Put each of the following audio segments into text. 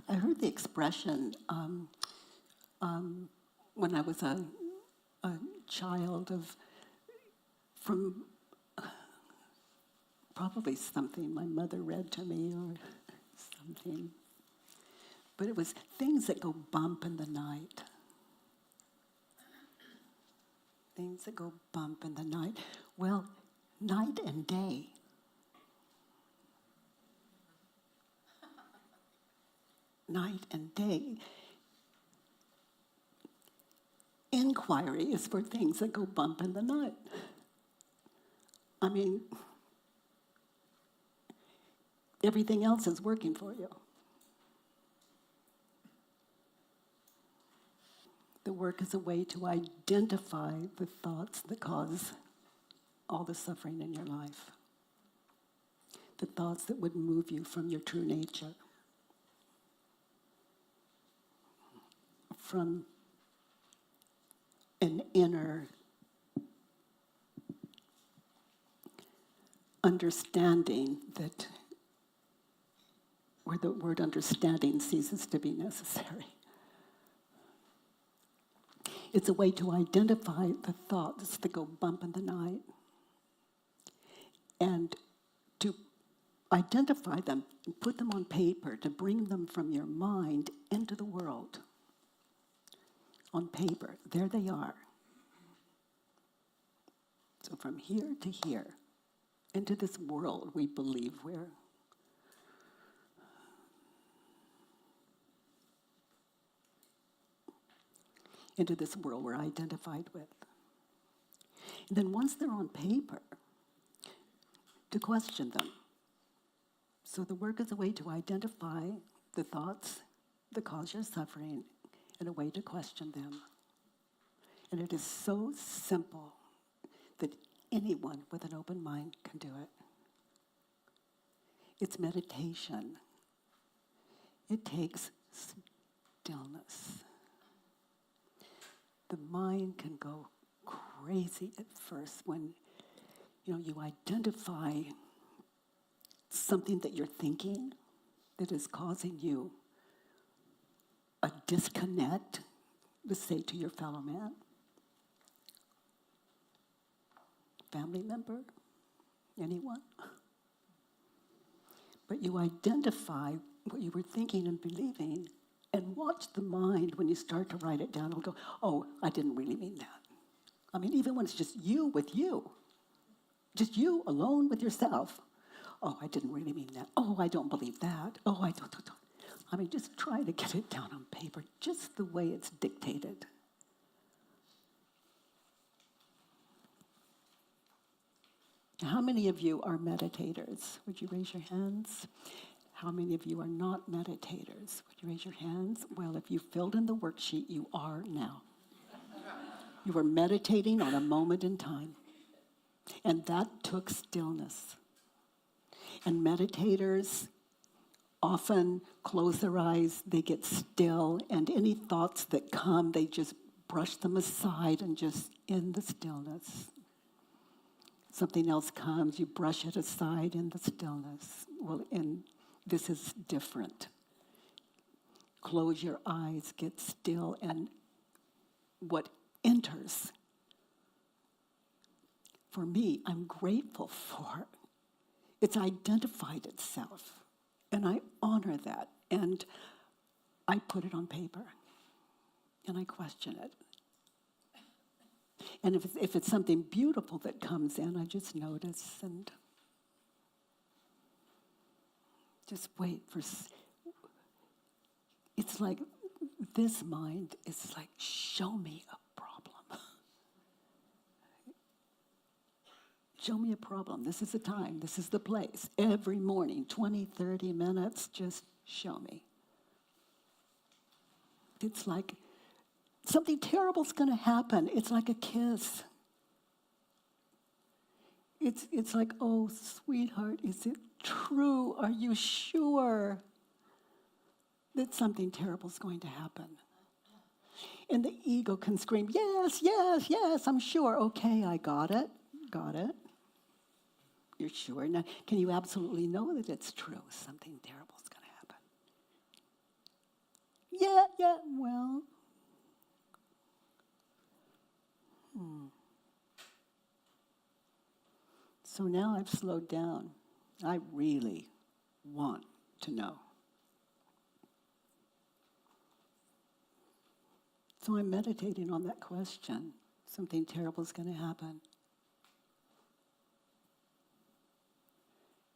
I heard the expression when I was a child from probably something my mother read to me or something. But it was things that go bump in the night. Things that go bump in the night. Well, night and day. Night and day. Inquiry is for things that go bump in the night. I mean, everything else is working for you. The work is a way to identify the thoughts that cause all the suffering in your life. The thoughts that would move you from your true nature. From an inner understanding that, where the word understanding ceases to be necessary. It's a way to identify the thoughts that go bump in the night and to identify them and put them on paper, to bring them from your mind into the world. On paper, there they are. So from here to here, into this world we believe we're into this world we're identified with. And then once they're on paper, to question them. So the work is a way to identify the thoughts that cause your suffering and a way to question them. And it is so simple that anyone with an open mind can do it. It's meditation. It takes stillness. The mind can go crazy at first when, you identify something that you're thinking that is causing you a disconnect, let's say to your fellow man, family member, anyone. But you identify what you were thinking and believing and watch the mind when you start to write it down. It'll go, oh, I didn't really mean that. I mean, even when it's just you with you, just you alone with yourself. Oh, I didn't really mean that. Oh, I don't believe that. Oh, I don't. I mean, just try to get it down on paper, just the way it's dictated. How many of you are meditators? Would you raise your hands? How many of you are not meditators? Would you raise your hands? Well, if you filled in the worksheet, you are now. You are meditating on a moment in time. And that took stillness. And meditators often close their eyes, they get still, and any thoughts that come, they just brush them aside and just in the stillness. Something else comes, you brush it aside in the stillness. Well, this is different. Close your eyes, get still, and what enters, for me, I'm grateful for. It's identified itself, and I honor that, and I put it on paper, and I question it. And if it's something beautiful that comes in, I just notice and just wait for. It's like this mind is like, show me a problem. Show me a problem. This is the time. This is the place. Every morning, 20, 30 minutes, just show me. It's like something terrible's going to happen. It's like a kiss. It's like, oh, sweetheart, is it true? Are you sure that something terrible's going to happen? And the ego can scream, yes, yes, yes, I'm sure. Okay, I got it. You're sure? Now, can you absolutely know that it's true? Something terrible's going to happen. yeah, well. So now I've slowed down. I really want to know. So I'm meditating on that question. Something terrible is going to happen.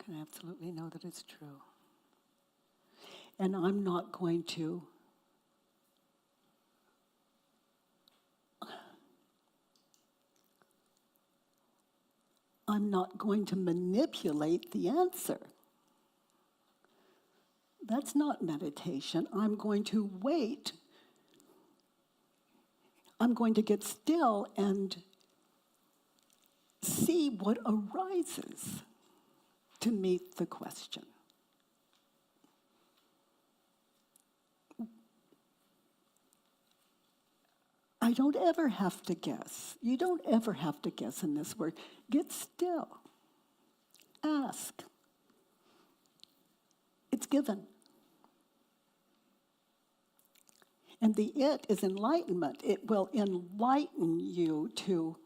Can I absolutely know that it's true? And I'm not going to manipulate the answer. That's not meditation. I'm going to wait. I'm going to get still and see what arises to meet the question. I don't ever have to guess. You don't ever have to guess in this work. Get still. Ask. It's given. And the it is enlightenment. It will enlighten you to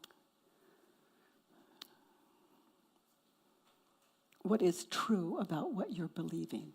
what is true about what you're believing.